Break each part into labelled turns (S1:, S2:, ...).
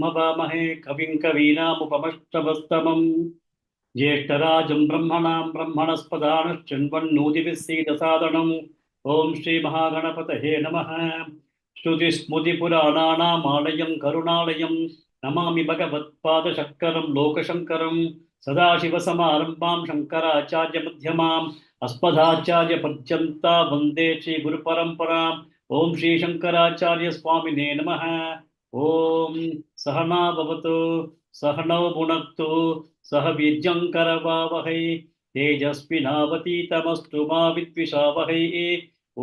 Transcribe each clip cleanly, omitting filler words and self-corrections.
S1: हवामहे कविं कवीनामुपमश्रवस्तमम् ज्येष्ठराजं ब्रह्मणस्पदानश्चन्वन्नोदिभिः ॐ श्रीमहागणपतये नमः। श्रुतिस्मृतिपुराणानामालयं करुणालयं नमामि भगवत्पादशङ्करं लोकशङ्करं सदाशिवसमारम्भां शङ्कराचार्यमध्यमाम् अस्मदाचार्यपर्यन्तां वन्दे श्रीगुरुपरम्पराम्। ॐ श्रीशङ्कराचार्यस्वामिने नमः। ॐ सहना भवतु सहनौ भुनक्तु सह वीर्यङ्करवावहै तेजस्विनावतीतमस्तु मा विद्विषावहै।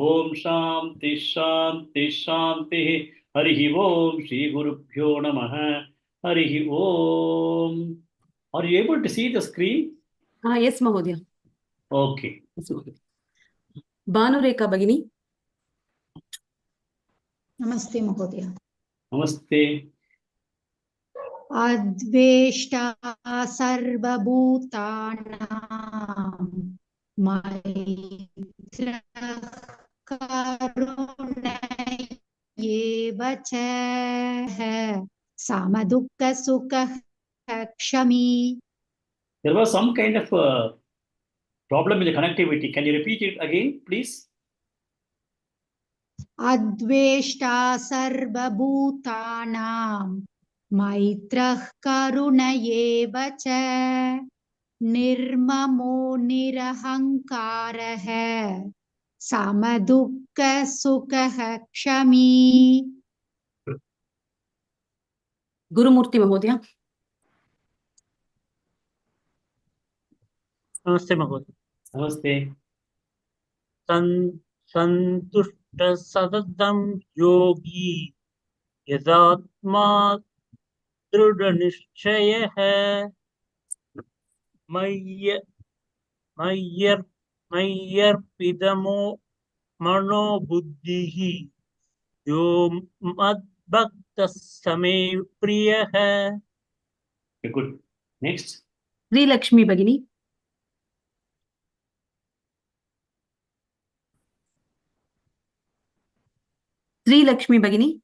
S1: ॐ शान्ति शान्ति शान्तिः। हरिः ॐ श्रीगुरुभ्यो नमः। हरिः ॐ। Are you able to see the screen?
S2: Yes, Mahodaya.
S1: Okay.
S2: Yes, Mahodaya. Bhanureka Bhagini.
S3: Namaste Mahodaya.
S1: Namaste.
S3: Adveshta sarvabhutanam maitra karunayeva cha samadukka sukha kshami.
S1: There was some kind of problem with the connectivity. Can you repeat it again, please?
S3: Adveshta sarvabhutanam maitrah karunayeva cha nirmamo nirahankarah samadukka sukha kshami.
S2: Gurumurti Mahodaya.
S4: नमस्ते महोदय।
S1: नमस्ते।
S4: संतुष्ट सततं योगी यदात्मा दृढ़ निश्चयः मय्यर्पितमो मनोबुद्धिः यो मद्भक्तः स मे प्रियः।
S1: Good. Next.
S2: Sri Lakshmi Bhagini. Sri Lakshmi Bhagini.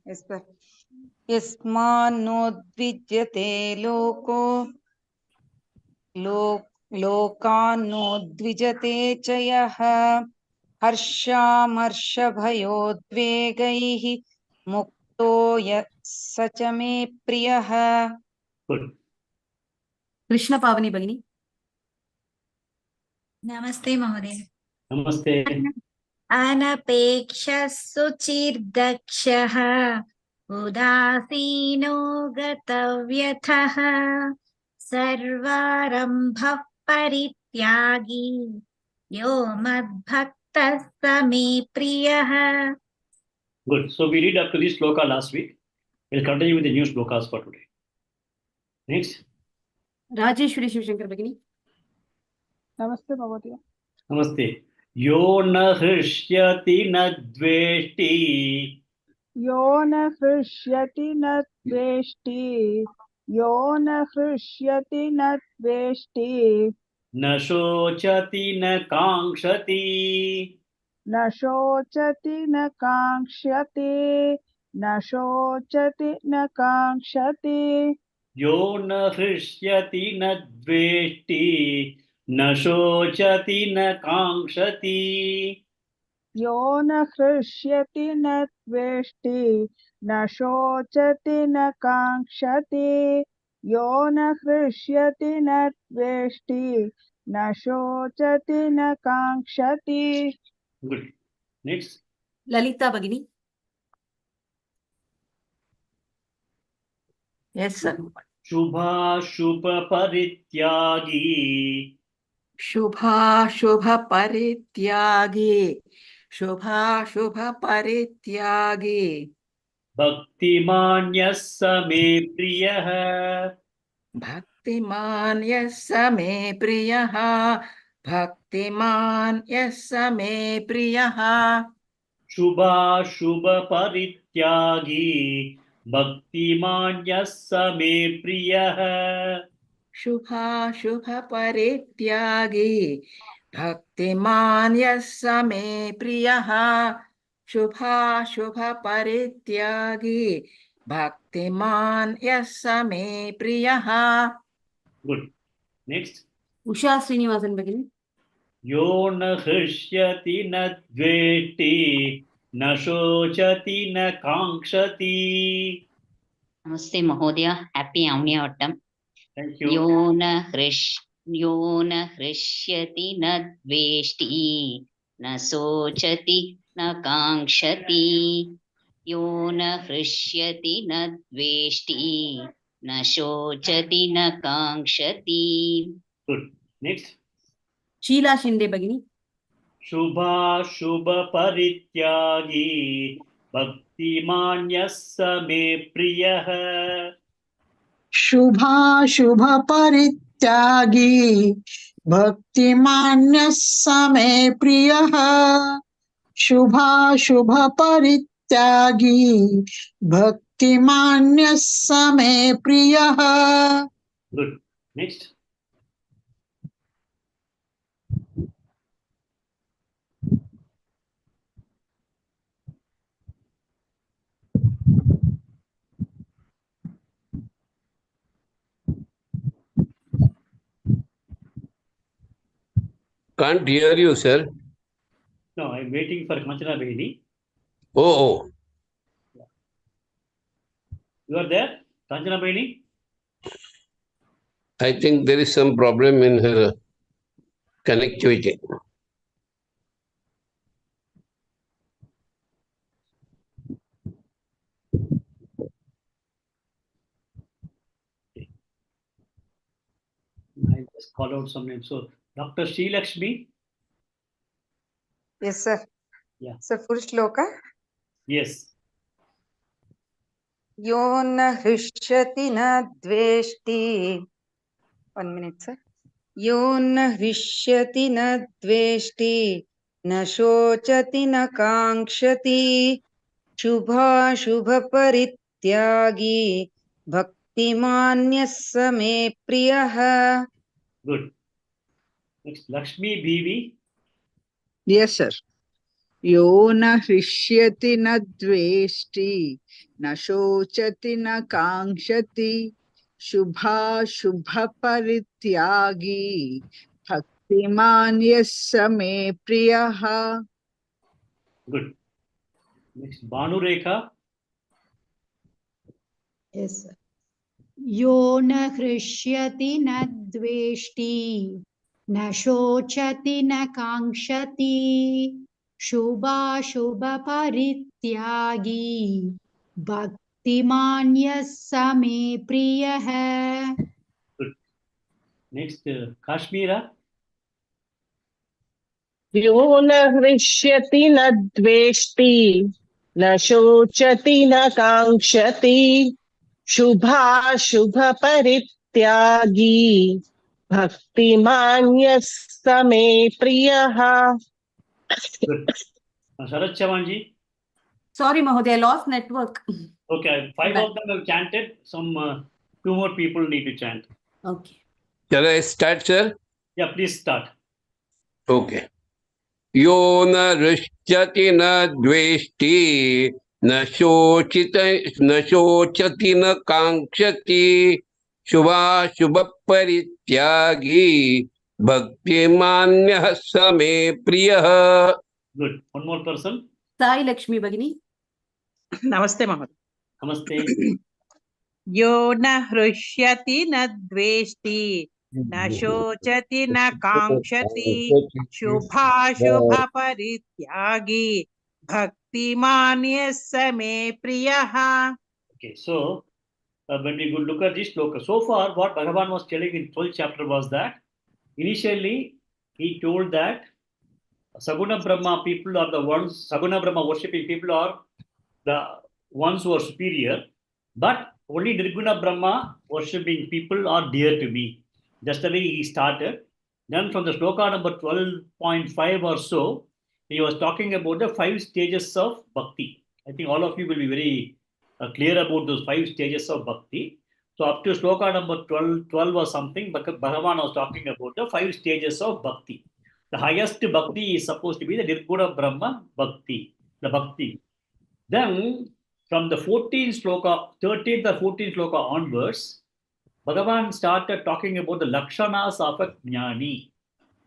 S5: Yes, sir. Yasmanodvijyate lokanodvijate chayah harshamarshbhayodvegaihi mukto yasachame priyah.
S1: Good.
S2: Krishna Pavani Bhagini.
S6: Namaste Mahodaya.
S1: Namaste.
S6: Anapeksha suchirdakshah udasino gatavyatah sarvarambha parityagi yo madbhaktas same priyah.
S1: Good. So we read up to this shloka last week. We'll continue with the new shlokas for today. Next.
S2: Rajeshwari Shivshankar Bhagini.
S7: नमस्ते भगवती।
S1: नमस्ते। यो न हृष्यति न द्वेष्टि
S7: यो न हृष्यति न द्वेष्टि यो न हृष्यति न द्वेष्टि
S1: न शोचति न काङ्क्षति
S7: न शोचति न काङ्क्षति न शोचति न काङ्क्षति।
S1: यो न हृष्यति न द्वेष्टि न शोचति न काङ्क्षति
S7: यो न हृष्यति न द्वेष्टि न शोचति न काङ्क्षति यो न हृष्यति न द्वेष्टि न शोचति न काङ्क्षति।
S1: Good. Next.
S2: Lalita Bhagini. Yes, sir.
S1: Shubha Shubha Parityagi
S2: Shubha Shubha Parityagi. Shubha Shubha Parityagi.
S1: Bhaktiman Same Priyah.
S2: Bhaktiman yassa me priyaha. Bhaktiman yassa me priyaha.
S1: Shubha Shubha Parityagi Bhaktiman Same Priyah.
S2: Shubha Shubha Parityagi Bhaktiman yassa me priyaha. Shubha Shubha Parityagi Bhaktiman yassa me priyaha.
S1: Good. Next.
S8: Usha Srinivasan begin.
S1: Yo na hrishyati na dveti na shochati na kankshati.
S9: Namaste Mahodaya, happy Avniyavattam.
S1: Thank you.
S9: Yo na hrishyati na dveshti na sochati na kankshati. Yo na hrishyati na dveshti na shochati na kankshati.
S1: Good. Next.
S8: Sheila Shinde Bagini.
S1: Shubha Shubha Parityagi Bhaktiman yassa me priyaha.
S7: शुभा शुभ परित्यागी भक्तिमान्यः स मे प्रियः शुभा शुभ परित्यागी भक्तिमान्यः स मे प्रियः.
S1: Good. Next.
S10: Can't hear you, sir.
S1: No, I'm waiting for Kanchana Behini.
S10: Oh.
S1: You are there, Kanchana Behini?
S10: I think there is some problem in her connectivity.
S1: I just call out some names. So, Dr. Sri Lakshmi?
S5: Yes, sir.
S1: Yeah.
S5: So, full shloka.
S1: Yes.
S5: Yo na hrishyati na dveshti. 1 minute, sir. Yo na hrishyati na dveshti na shochati na kankshati shubha shubha parityagi bhaktimanyah sa me priyah.
S1: Good. Next, Lakshmi Bibi.
S7: Yes, sir. यो न हृष्यति न द्वेष्टि न शोचति न काङ्क्षति शुभाशुभ परित्यागी भक्तिमान् यः स मे प्रियः.
S1: Good. Next, Banu Rekha.
S3: Yes, sir. यो न हृष्यति न द्वेष्टि न शोचति न काङ्क्षति शुभाशुभ परित्यागी भक्तिमान् यः स मे प्रियः.
S1: Good. Next, Kashmira.
S11: यो न हृष्यति न द्वेष्टि न शोचति न काङ्क्षति शुभाशुभ परित्यागी भक्तिमान् यः स मे प्रियः.
S1: Good. Sharat Chavanji.
S8: Sorry, Mahodaya, I lost network.
S1: Okay, 5 of them have chanted. Some 2 more people need to chant.
S8: Okay.
S10: Shall I start, sir?
S1: Yeah, please start.
S10: Okay. Yo na rishyati na dveshti na shochati na kankshati shubha shubha parityagi bhaktimanyah sa me priyah.
S1: Good. One more person.
S8: Sai Lakshmi Bagini.
S12: नमस्ते महोदय.
S1: Namaste.
S12: यो न हृष्यति न द्वेष्टि न शोचति न काङ्क्षति शुभाशुभ परित्यागी भक्तिमान् यः स मे प्रियः.
S1: Okay, so when we look at this shloka, so far what Bhagavan was telling in 12th chapter was that initially he told that Saguna Brahma people are the ones, Saguna Brahma worshipping people are the ones who are superior, but only Nirguna Brahma worshipping people are dear to me. Just the way he started. Then from the shloka number 12.5 or so, he was talking about the 5 stages of bhakti. I think all of you will be very clear about those 5 stages of bhakti. So up to shloka number 12 or something, Bhagavan was talking about the 5 stages of bhakti. The highest bhakti is supposed to be the Nirguna Brahma bhakti, the bhakti. Then from the 14th sloka, 13th or 14th sloka onwards, Bhagavan started talking about the lakshanas of a jnani.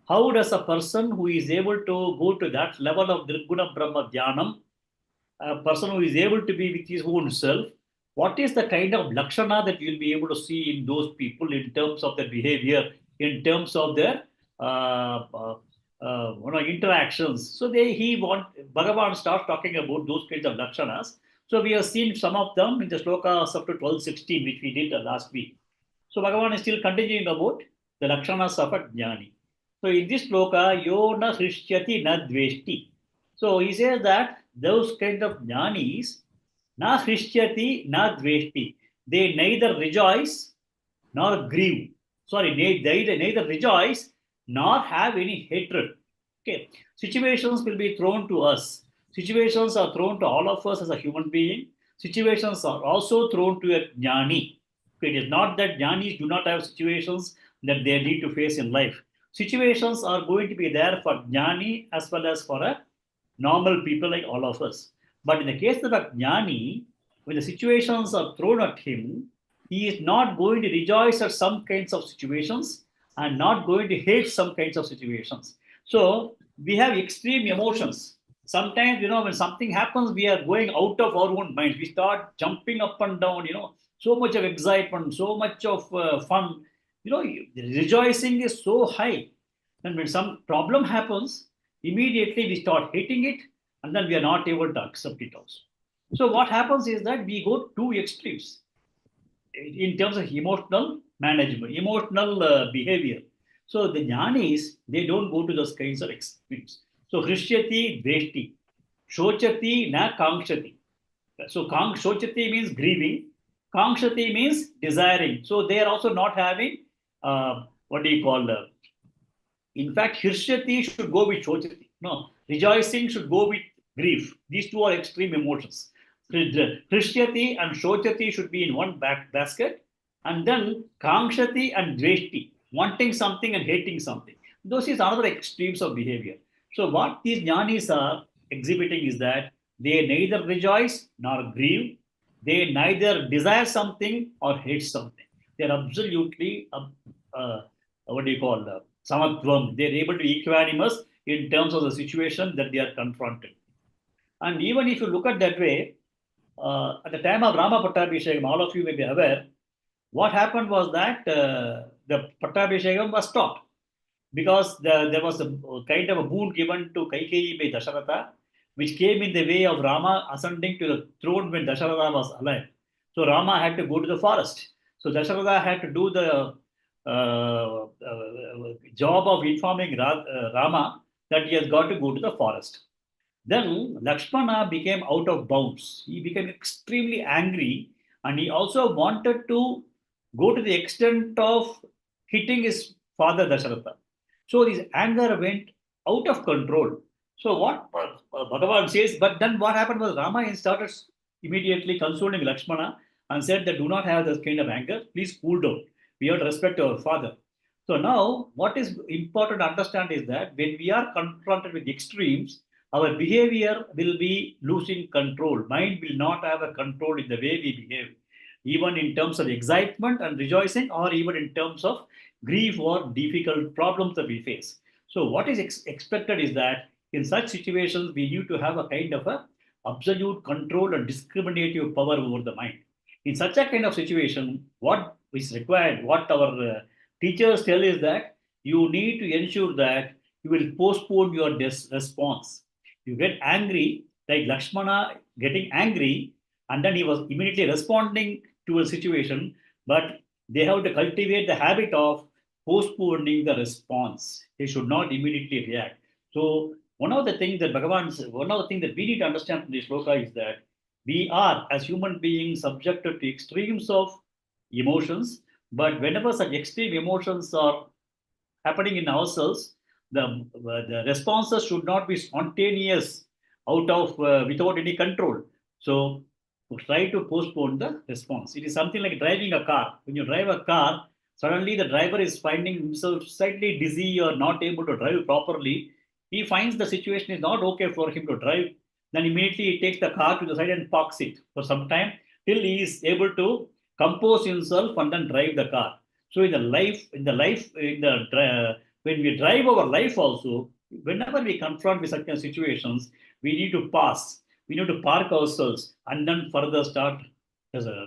S1: How does a person who is able to go to that level of Nirguna Brahma Dhyanam, a person who is able to be with his own self, what is the kind of lakshana that you will be able to see in those people in terms of their behavior, in terms of their interactions? So Bhagavan starts talking about those kinds of lakshanas. So we have seen some of them in the slokas up to 12-16, which we did last week. So Bhagavan is still continuing about the lakshanas of a jnani. So in this sloka, yo na hrishyati na dveshti. So he says that those kind of jnanis, na hrishyati na dveshti. They neither rejoice nor grieve. Sorry, neither rejoice nor have any hatred. Okay. Situations will be thrown to us. Situations are thrown to all of us as a human being. Situations are also thrown to a jnani. It is not that jnanis do not have situations that they need to face in life. Situations are going to be there for jnani as well as for a normal people like all of us. But in the case of a jnani, when the situations are thrown at him, he is not going to rejoice at some kinds of situations and not going to hate some kinds of situations. So we have extreme emotions. Sometimes, when something happens, we are going out of our own minds. We start jumping up and down, so much of excitement, so much of fun. Rejoicing is so high. And when some problem happens, immediately we start hating it, and then we are not able to accept it also. So what happens is that we go two extremes in terms of emotional management, emotional behavior. So the jnanis, they don't go to those kinds of extremes. So hrishyati dveshti, shochati na kankshati. So shochati means grieving, kankshati means desiring. So they are also not having in fact, hrishyati should go with shochati. No, rejoicing should go with grief. These two are extreme emotions. Hrishyati and shochati should be in one basket, and then kankshati and dveshti, wanting something and hating something. Those is another extremes of behavior. So what these jnanis are exhibiting is that they neither rejoice nor grieve. They neither desire something or hate something. They are absolutely samatvam. They are able to be equanimous in terms of the situation that they are confronted. And even if you look at that way, at the time of Rama Pattabhishekam, all of you may be aware, what happened was that the Pattabhishekam was stopped because there was a kind of a boon given to Kaikeyi by Dasharatha, which came in the way of Rama ascending to the throne when Dasharatha was alive. So Rama had to go to the forest. So Dasharatha had to do the job of informing Rama that he has got to go to the forest. Then Lakshmana became out of bounds. He became extremely angry, and he also wanted to go to the extent of hitting his father Dasharatha. So his anger went out of control. So what Bhagavan says, but then what happened was Rama started immediately consoling Lakshmana and said that do not have this kind of anger. Please cool down. We have to respect our father. So now what is important to understand is that when we are confronted with extremes, our behavior will be losing control. Mind will not have a control in the way we behave, even in terms of excitement and rejoicing, or even in terms of grief or difficult problems that we face. So what is expected is that in such situations, we need to have a kind of a absolute control and discriminative power over the mind. In such a kind of situation, what is required, what our teachers tell is that you need to ensure that you will postpone your response. You get angry, like Lakshmana getting angry, and then he was immediately responding to a situation, but they have to cultivate the habit of postponing the response. They should not immediately react. So one of the things that we need to understand from this shloka is that we are, as human beings, subjected to extremes of emotions, but whenever such extreme emotions are happening in ourselves, the responses should not be spontaneous out of without any control. So try to postpone the response. It is something like driving a car. When you drive a car, suddenly the driver is finding himself slightly dizzy or not able to drive properly. He finds the situation is not okay for him to drive Then immediately he takes the car to the side and parks it for some time till he is able to compose himself and then drive the car. So in the when we drive our life also, whenever we confront with certain situations, we need to pause. We need to park ourselves and then further start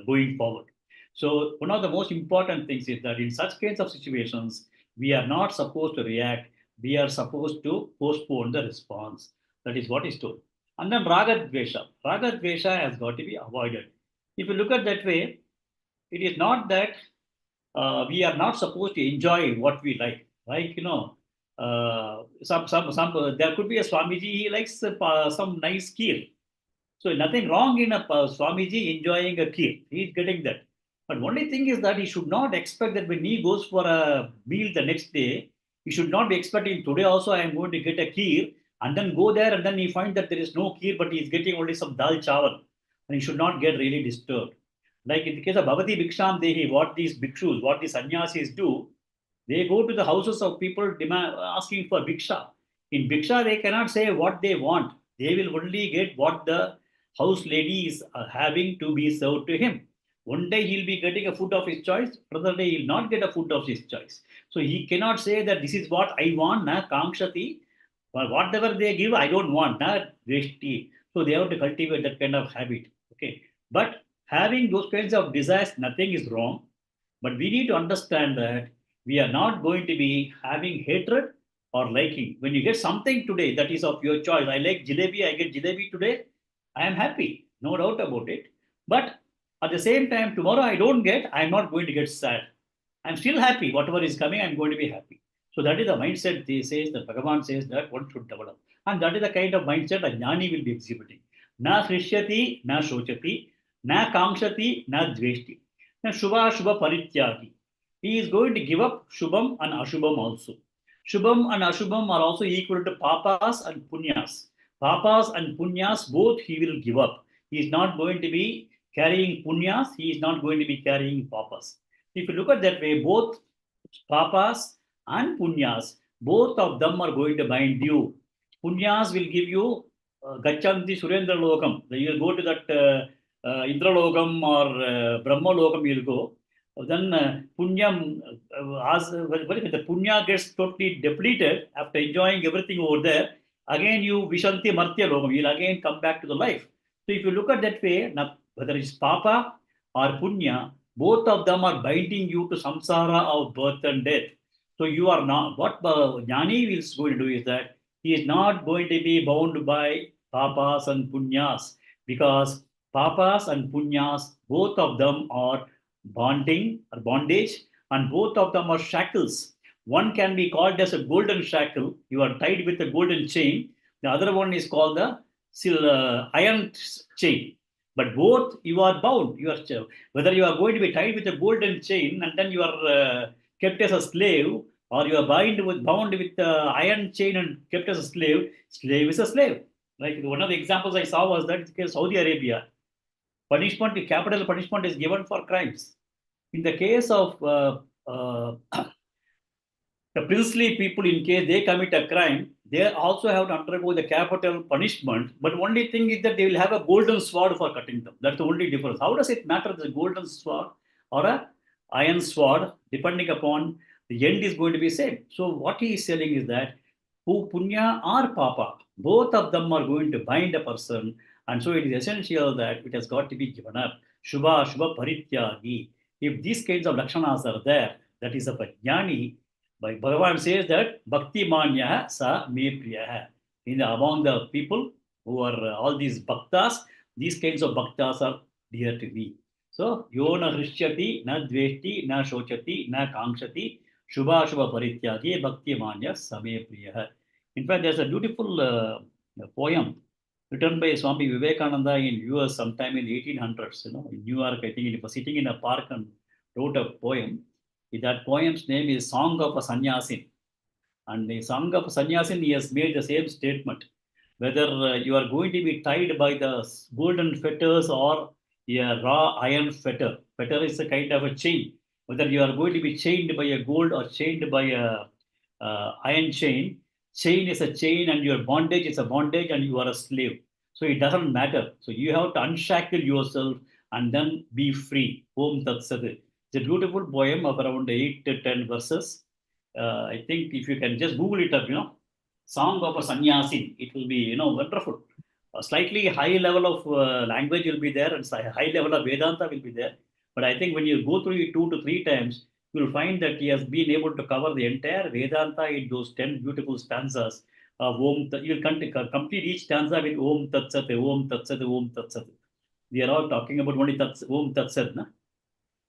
S1: going forward. So one of the most important things is that in such kinds of situations, we are not supposed to react. We are supposed to postpone the response. That is what is told. And then raga dvesha. Raga dvesha has got to be avoided. If you look at that way, it is not that we are not supposed to enjoy what we like. Like, there could be a Swamiji, he likes some nice kheer. So nothing wrong in a Swamiji enjoying a kheer. He is getting that. But only thing is that he should not expect that when he goes for a meal the next day, he should not be expecting today also I am going to get a kheer and then go there and then he find that there is no kheer but he is getting only some dal chawal. And he should not get really disturbed. Like in the case of Bhavati Bhiksham Dehi, what these bhikshus, what these sannyasis do, they go to the houses of people asking for bhiksha. In bhiksha, they cannot say what they want. They will only get what the house lady is having to be served to him. One day he'll be getting a food of his choice, another day he'll not get a food of his choice. So he cannot say that this is what I want, na kamshati, but whatever they give, I don't want, na dreshti. So they have to cultivate that kind of habit. Okay. But having those kinds of desires, nothing is wrong. But we need to understand that we are not going to be having hatred or liking. When you get something today that is of your choice, I like jalebi, I get jalebi today, I am happy, no doubt about it. But at the same time, tomorrow I don't get, I'm not going to get sad. I'm still happy. Whatever is coming, I'm going to be happy. So that is the mindset they says that Bhagavan says that one should develop. And that is the kind of mindset a jnani will be exhibiting. Na hrishyati, na shochati, na kamshati, na dveshti. Now Shubha Shubha Parityagi. He is going to give up Shubham and Ashubham also. Shubham and Ashubham are also equal to Papas and Punyas. Papas and Punyas both he will give up. He is not going to be carrying Punyas, he is not going to be carrying Papas. If you look at that way, both Papas and Punyas, both of them are going to bind you. Punyas will give you Gachanti Surendra Lokam. You will go to that Indra Lokam or Brahma Lokam, you will go. Then Punyam, the Punya gets totally depleted after enjoying everything over there. Again, you Vishanti Martya Lokam, you will again come back to the life. So if you look at that way, whether it's Papa or Punya, both of them are binding you to samsara of birth and death. So you are not, what Jnani is going to do is that he is not going to be bound by Papas and Punyas, because Papas and Punyas, both of them are bonding or bondage, and both of them are shackles. One can be called as a golden shackle. You are tied with a golden chain. The other one is called the iron chain. But both you are bound. You are whether you are going to be tied with a golden chain and then you are kept as a slave, or you are bound with iron chain and kept as a slave. Slave is a slave. Like one of the examples I saw was that in Saudi Arabia, punishment, capital punishment is given for crimes. In the case of the princely people, in case they commit a crime, they also have to undergo the capital punishment. But only thing is that they will have a golden sword for cutting them. That's the only difference. How does it matter the golden sword or a iron sword? Depending upon the end is going to be same. So what he is telling is that Punya or Papa, both of them are going to bind a person. And so it is essential that it has got to be given up. Shubha Shubha Parityagi. If these kinds of lakshanas are there, that is of a jnani. But Bhagavan says that Bhakti Manya Sa Me Priya. Among the people who are all these bhaktas, these kinds of bhaktas are dear to me. So, Yona Hrishyati, Na Dveshti, Na Shochati, Na Kamshati, Shubha Shubha Parityagi, Bhakti Manya Sa Me Priya. In fact, there's a beautiful poem written by Swami Vivekananda in US sometime in 1800s, in New York. I think he was sitting in a park and wrote a poem. That poem's name is Song of a Sannyasin. And the Song of a Sannyasin, he has made the same statement. Whether you are going to be tied by the golden fetters or a raw iron fetter. Fetter is a kind of a chain. Whether you are going to be chained by a gold or chained by a iron chain. Chain is a chain and your bondage is a bondage and you are a slave. So it doesn't matter. So you have to unshackle yourself and then be free. Om Tat Sat. It's a beautiful poem of around 8 to 10 verses. I think if you can just Google it up, Song of a Sannyasin, it will be, wonderful. A slightly high level of language will be there and high level of Vedanta will be there. But I think when you go through it 2 to 3 times, you will find that he has been able to cover the entire Vedanta in those 10 beautiful stanzas. You will complete each stanza with Om Tat Sat, Om Tat Sat, Om Tat Sat. We are all talking about only Om Tat Sat. Na?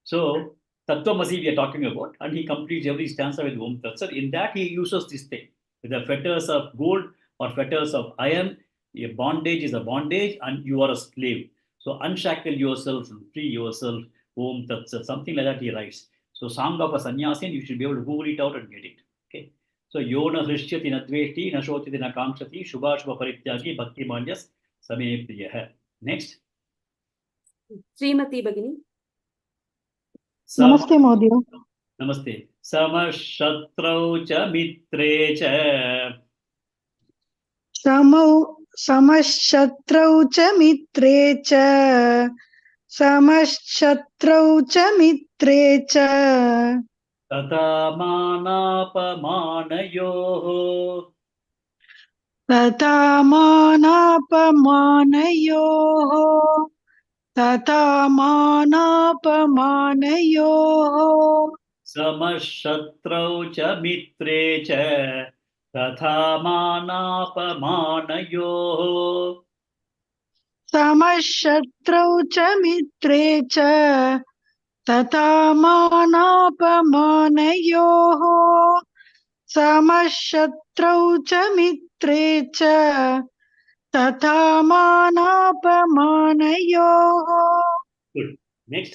S1: So, Tattvamasi we are talking about, and he completes every stanza with Om Tat Sat. In that, he uses this thing. With the fetters of gold or fetters of iron, a bondage is a bondage, and you are a slave. So, unshackle yourself, free yourself, Om Tat Sat. Something like that he writes. So, Song of a Sannyasin, you should be able to Google it out and get it. Okay. So, Yona Hrishyati Nadveshti, Nashotiti Nakamshati, Shubhashva Parityagi, Bhakti Manjas, Same Priyaha. Next.
S8: Srimati Bhagini.
S13: नमस्ते महोदय।
S1: नमस्ते। समशत्रौ च मित्रे च
S13: समशत्रौ च मित्रे च समशत्रौ च मित्रे च
S1: तथा मानापमानयोः
S13: तथा मानापमानयोः तथा मानापमानयोः
S1: समशत्रौ च मित्रे च तथा मानापमानयोः
S13: समशत्रौ च मित्रे च तथा मानापमानयोः समशत्रौ च मित्रे च तथा मानापमानयोः।
S1: Good. Next.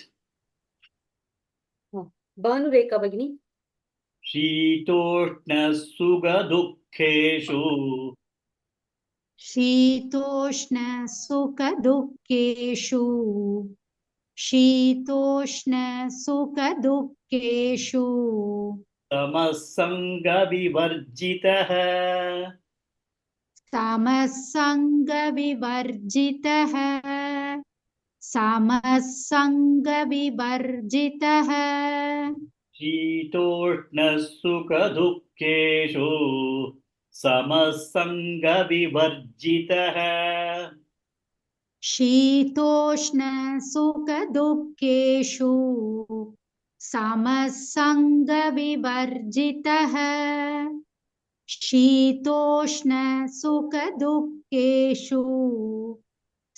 S8: Bhanureka Bhagini.
S1: शीतोष्णसुखदुःखेषु
S3: शीतोष्णसुखदुःखेषु शीतोष्णसुखदुःखेषु
S1: तमस्सङ्गविवर्जितः
S3: समसङ्गविवर्जितः समसङ्गविवर्जितः
S1: शीतोष्णसुखदुःखेषु समसङ्गविवर्जितः
S3: शीतोष्णसुखदुःखेषु समसङ्गविवर्जितः शीतोष्णसुखदुःखेषु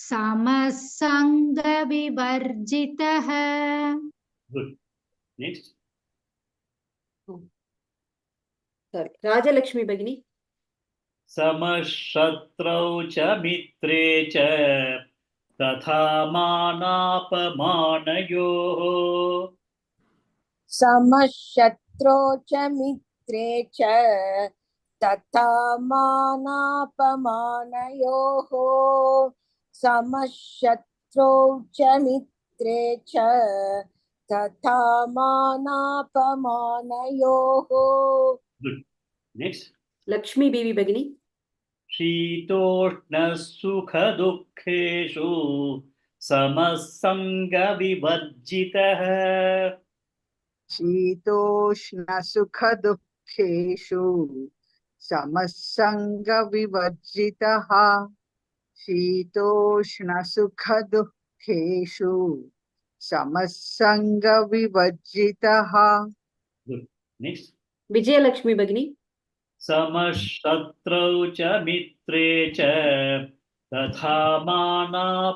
S3: समसङ्गविवर्जितः।
S1: Good. Next.
S8: Sorry. Rajalakshmi Bhagini.
S1: समशत्रौ च मित्रे च तथा मानापमानयोः
S14: समशत्रौ च मित्रे च तथा मानापमानयोः समशत्रौ च मित्रे च तथा मानापमानयोः।
S1: Good. Next.
S8: Lakshmi Devi Bhagini.
S1: शीतोष्णसुखदुःखेषु समसङ्गविवर्जितः
S7: शीतोष्णसुखदुःखेषु समसङ्गविवर्जितः शीतोष्णसुखदुःखेषु समसङ्गविवर्जितः।
S1: Good. Next.
S8: Vijayalakshmi Bhagini.
S1: समशत्रौ च मित्रे च तथा मानापमानयोः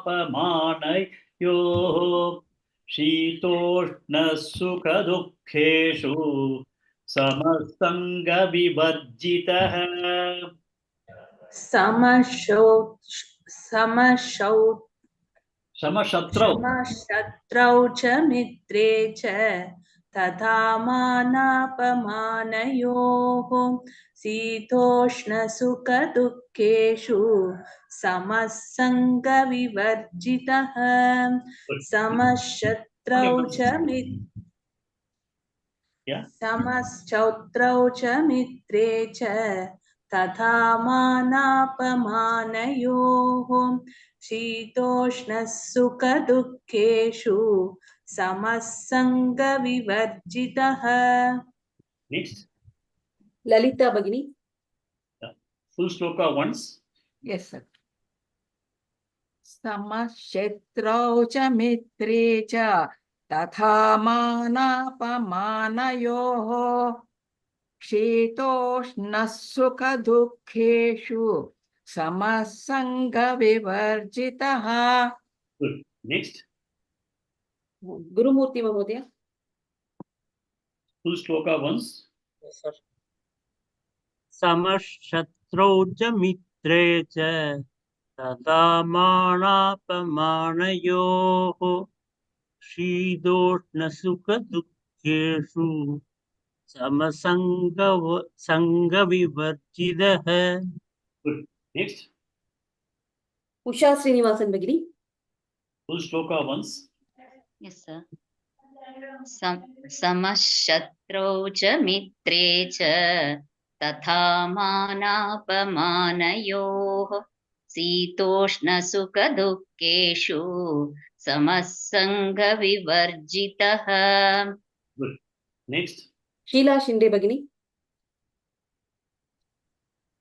S1: शीतोष्णसुखदुःखेषु समसङ्गविवर्जितः
S15: समशत्रौ च मित्रे च तथा मानापमानयोः शीतोष्णसुखदुःखेषु समसङ्गविवर्जितः समशत्रौ च मित्रे च तथा मानापमानयोः शीतोष्णः सुखदुःखेषु समः सङ्गविवर्जितः.
S1: Next.
S8: Lalita Bhagini.
S1: Full shloka once.
S2: Yes, sir. समशत्रौ च मित्रे च तथा मानापमानयोः शीतोष्णः सुखदुःखेषु समः सङ्गविवर्जितः.
S1: Good. Next.
S8: Gurumurthy Mahodaya.
S1: Full shloka once.
S4: Yes, sir. समशत्रौ च मित्रे च तथा मानापमानयोः शीतोष्णसुखदुःखेषु समसङ्गविवर्जितः.
S1: Good. Next.
S8: Usha Srinivasan Bhagini.
S1: Full shloka once.
S9: Yes, sir. समशत्रौ च मित्रे च तथा मानापमानयोः शीतोष्णसुखदुःखेषु समः सङ्गविवर्जितः.
S1: Good. Next.
S8: Sheela Shinde Bhagini.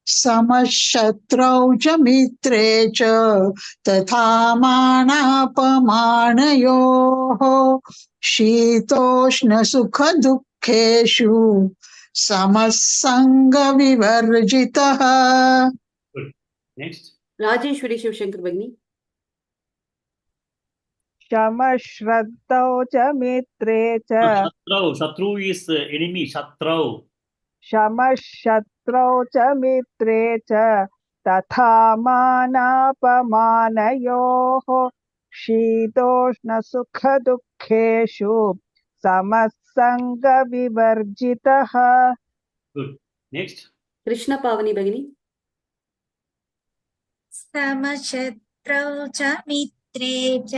S13: समशत्रौ च मित्रे च तथा मानापमानयोः शीतोष्णसुखदुःखेषु समः सङ्गविवर्जितः.
S1: Good. Next.
S8: Rajeshwari Shivshankar Bhagini.
S12: शमश्रद्धौ च मित्रे च
S1: Shatru is enemy. Shatrau.
S12: शमशत्रौ च मित्रे च तथा मानापमानयोः शीतोष्णसुखदुःखेषु समः सङ्गविवर्जितः.
S1: Good. Next.
S8: Krishna Pavani Bhagini.
S6: समशत्रौ च मित्रे च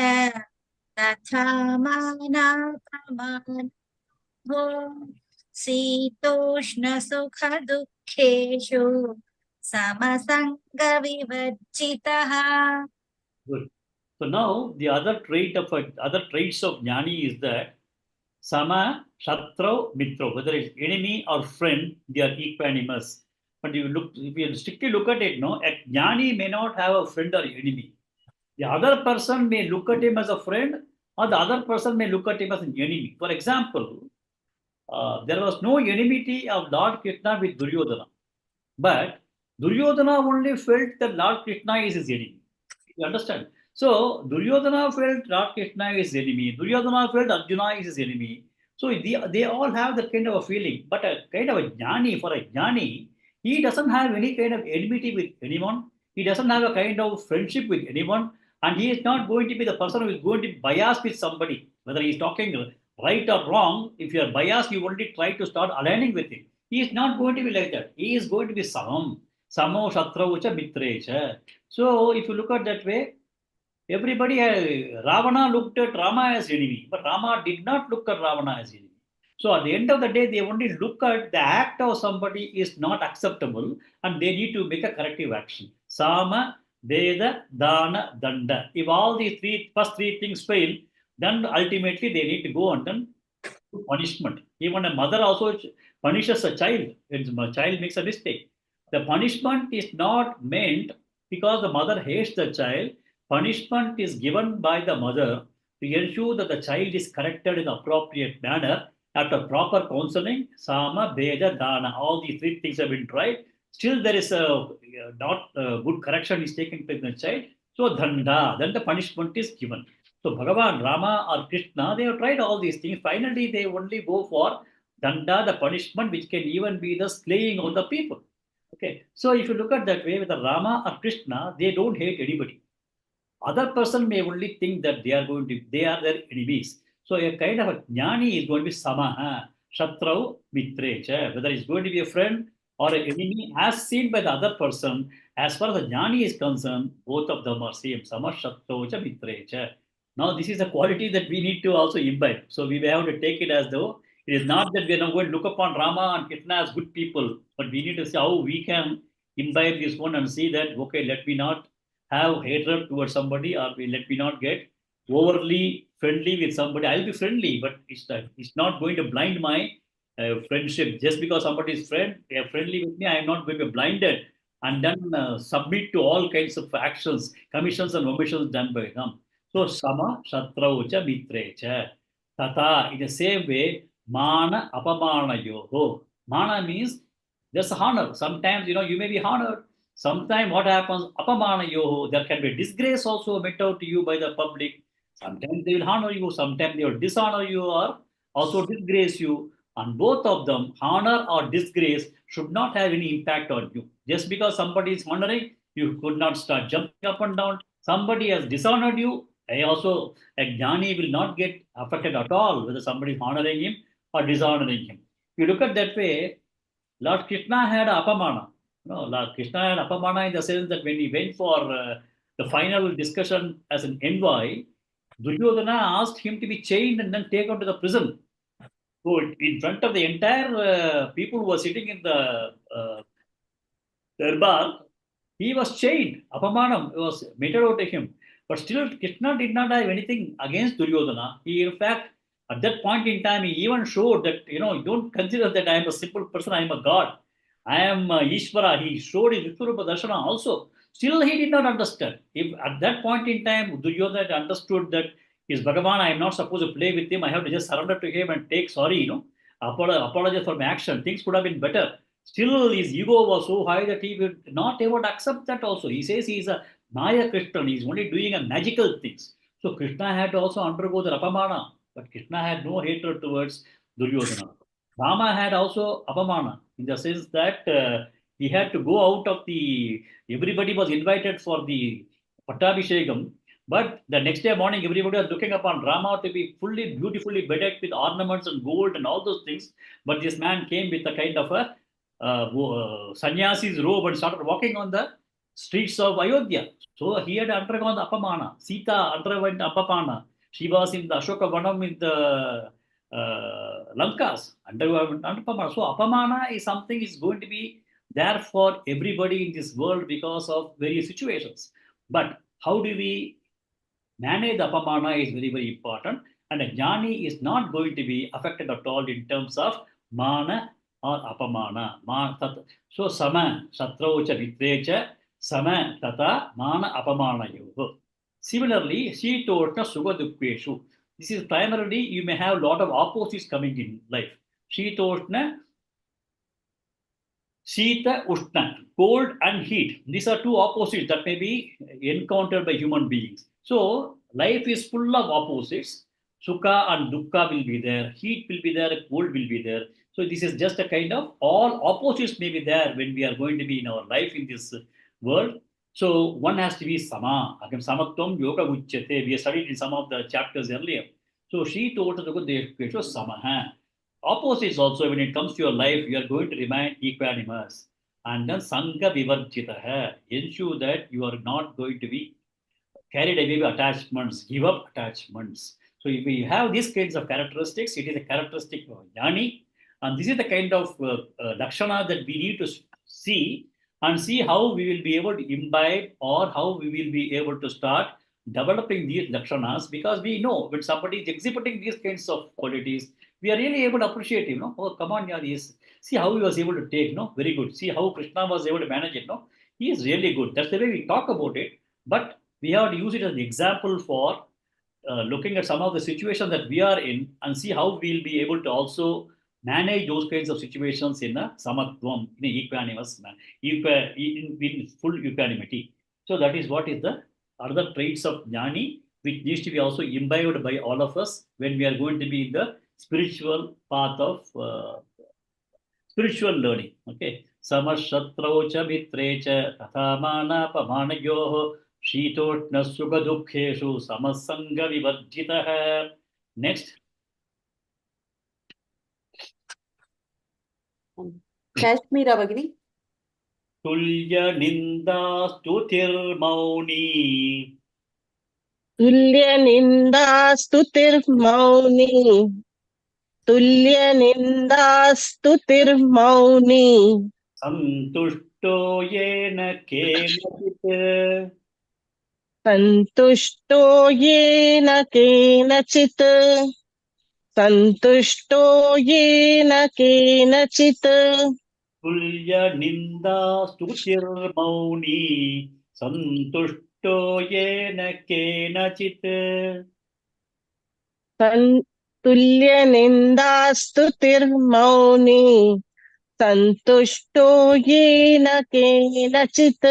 S6: तथा मानापमानयोः शीतोष्णसुखदुःखेषु समसङ्गविवर्जितः.
S1: Good. So now the other traits of jnani is that sama, shatrau, mitro. Whether it's enemy or friend, they are equanimous. But if you strictly look at it, no, a jnani may not have a friend or enemy. The other person may look at him as a friend, or the other person may look at him as an enemy. For example, there was no enmity of Lord Krishna with Duryodhana, but Duryodhana only felt that Lord Krishna is his enemy. You understand? So Duryodhana felt Lord Krishna is his enemy. Duryodhana felt Arjuna is his enemy. So they all have that kind of a feeling. But a kind of a jnani, for a jnani, he doesn't have any kind of enmity with anyone. He doesn't have a kind of friendship with anyone. And he is not going to be the person who is going to be biased with somebody. Whether he is talking right or wrong, if you are biased, you only try to start aligning with him. He is not going to be like that. He is going to be samam. Samo shatraucha mitrecha. So if you look at that way, everybody, Ravana looked at Rama as enemy, but Rama did not look at Ravana as enemy. So at the end of the day, they only look at the act of somebody is not acceptable and they need to make a corrective action. Sama, Veda, Dana, Danda. If all these first three things fail, then ultimately they need to go and then punishment. Even a mother also punishes a child when a child makes a mistake. The punishment is not meant because the mother hates the child. Punishment is given by the mother to ensure that the child is corrected in appropriate manner after proper counseling. Sama, Veda, Dana. All these three things have been tried. Still, there is a not good correction is taken place in the child. So, Dhanda, then the punishment is given. So, Bhagavan, Rama, or Krishna, they have tried all these things. Finally, they only go for Danda, the punishment, which can even be the slaying of the people. Okay. So, if you look at that way, whether Rama or Krishna, they don't hate anybody. Other person may only think that they are their enemies. So a kind of a jnani is going to be samaha, shatrau, mitrecha. Whether it's going to be a friend or an enemy, as seen by the other person, as far as the jnani is concerned, both of them are same. Sama, shatrau, cha, mitrecha. Now this is a quality that we need to also imbibe. So we have to take it as though it is not that we are not going to look upon Rama and Krishna as good people, but we need to see how we can imbibe this one and see that, okay, let me not have hatred towards somebody, or let me not get overly friendly with somebody. I'll be friendly, but it's not going to blind my friendship. Just because somebody is friendly with me, I am not going to be blinded and then submit to all kinds of actions, commissions and omissions done by them. So, sama, shatraucha, mitrecha. Tata, in the same way, mana, apamana yoho. Mana means there's honor. Sometimes, you may be honored. Sometimes what happens, apamana yoho, there can be disgrace also met out to you by the public. Sometimes they will honor you, sometimes they will dishonor you or also disgrace you. And both of them, honor or disgrace, should not have any impact on you. Just because somebody is honoring, you could not start jumping up and down. Somebody has dishonored you, a jnani will not get affected at all whether somebody is honoring him or dishonoring him. If you look at that way, Lord Krishna had apamana. No, Lord Krishna had apamana in the sense that when he went for the final discussion as an envoy, Duryodhana asked him to be chained and then taken to the prison. So in front of the entire people who were sitting in the darbar, he was chained. Apamanam was meted out to him. But still, Krishna did not have anything against Duryodhana. He, in fact, at that point in time, he even showed that, don't consider that I am a simple person, I am a god. I am Ishvara. He showed his Vishwarupa Darshana also. Still, he did not understand. If at that point in time, Duryodhana had understood that is Bhagavan, I am not supposed to play with him. I have to just surrender to him and take sorry, apologize for my action. Things could have been better. Still, his ego was so high that he would not able to accept that also. He says he is a Maya Krishna. He is only doing a magical things. So Krishna had to also undergo the apamana. But Krishna had no hatred towards Duryodhana. Rama had also apamana in the sense that he had to go out of everybody was invited for the Pattabhishekam. But the next day morning, everybody was looking upon Rama to be fully, beautifully bedecked with ornaments and gold and all those things. But this man came with a kind of a sannyasi's robe and started walking on the streets of Ayodhya. So he had undergone the apamana. Sita underwent apamana. She was in the Ashoka Vanam in the Lankas. Underwent apamana. So apamana is something is going to be there for everybody in this world because of various situations. But how do we manage the apamana is very, very important. And a jnani is not going to be affected at all in terms of mana or apamana. So sama, satraucha, vitrecha, sama, tata, mana, apamana yoga. Similarly, shitoshna, sukha, dukkheshu. This is primarily, you may have a lot of opposites coming in life. Shitoshna, Shita, Ushna, cold and heat. These are two opposites that may be encountered by human beings. So, life is full of opposites. Sukha and Dukkha will be there. Heat will be there. Cold will be there. So, this is just a kind of all opposites may be there when we are going to be in our life in this world. So, one has to be Sama. Again, Samatvam Yoga Uchyate. We have studied in some of the chapters earlier. So, she told us to Samaha. Opposites also, when it comes to your life, you are going to remain equanimous. And then Sangha Vivarjitaha. Ensure that you are not going to be carried away by attachments, give up attachments. So if we have these kinds of characteristics, it is a characteristic of jnani. And this is the kind of lakshana that we need to see and see how we will be able to imbibe or how we will be able to start developing these lakshanas, because we know when somebody is exhibiting these kinds of qualities, we are really able to appreciate him. Oh, come on, yeah, see how he was able to take, very good. See how Krishna was able to manage it, he is really good. That's the way we talk about it. But we have to use it as an example for looking at some of the situations that we are in and see how we'll be able to also manage those kinds of situations in a samatvam, in an equanimous manner, in full equanimity. So that is what is the other traits of jnani, which needs to be also imbibed by all of us when we are going to be in the spiritual path of spiritual learning. Okay. Samashatraucha mitrecha tathamana pamanagyoho shitoshna sukha dukkheshu samasanga vivarjitaha. Next.
S8: Kashmira Bhagini.
S1: Tulya ninda stutir mauni.
S11: Tulya ninda stutir mauni. Tulya ninda stutir mauni.
S1: Santushto सन्तुष्टो येन केनचित्
S11: सन्तुष्टो येन केनचित् सन्तुष्टो येन केनचित्
S1: तुल्यनिन्दास्तुतिर्मौनी सन्तुष्टो येन केनचित्
S11: तुल्यनिन्दास्तुतिर्मौनी सन्तुष्टो येन केनचित्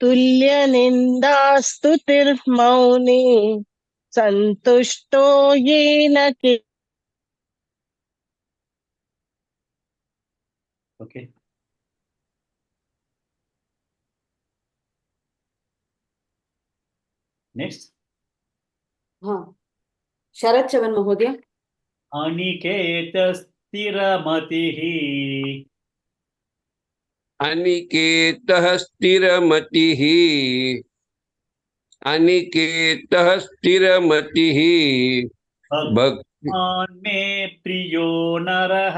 S11: तुल्यनिन्दास्तुतिर्मौनी सन्तुष्टो येन के
S1: Okay. Next.
S8: हाँ शरत् चवन् महोदय
S1: अनिकेतस्थिरमतिः
S10: अनिकेतः स्थिरमतिः अनिकेतः स्थिरमतिः
S1: भक्तिमान् मे प्रियो नरः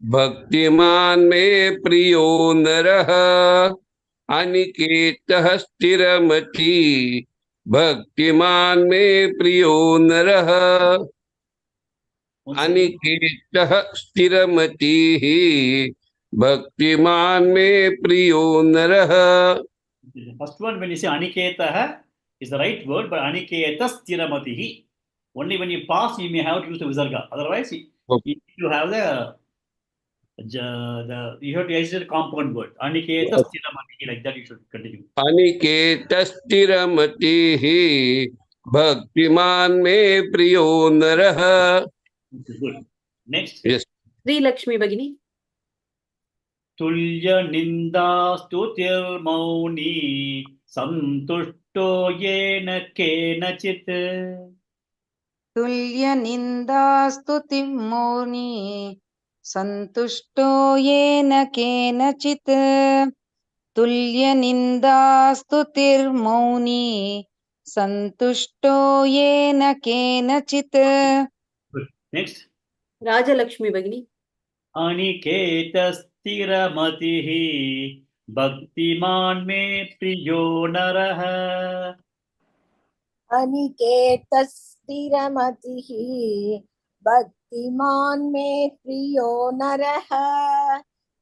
S10: भक्तिमान् मे प्रियो नरः अनिकेतः स्थिरमति भक्तिमान् मे प्रियो नरः अनिकेतः स्थिरमतिः भक्तिमान् मे प्रियो नरः.
S1: The first one, when you say Aniketah, is the right word, but Aniketas Thiramatihi. Only when you pass, you may have to use the Visarga. Otherwise, if you have you have to use the compound word. Aniketas Thiramatihi, like that you should continue.
S10: अनिकेतः स्थिरमतिः भक्तिमान् मे प्रियो नरः.
S1: Good. Next.
S10: Yes.
S8: Sreelakshmi भगिनी
S1: तुल्यनिन्दास्तुतिर्मौनी सन्तुष्टो येन केनचित्
S5: तुल्यनिन्दास्तुतिर्मौनी सन्तुष्टो येन केनचित् तुल्यनिन्दास्तुतिर्मौनी सन्तुष्टो येन केनचित्.
S1: Next.
S8: Rajalakshmi भगिनी
S1: अनिकेतस्थिरमतिः भक्तिमान् मे प्रियो नरः
S14: अनिकेतस्थिरमतिः भक्तिमान् मे प्रियो नरः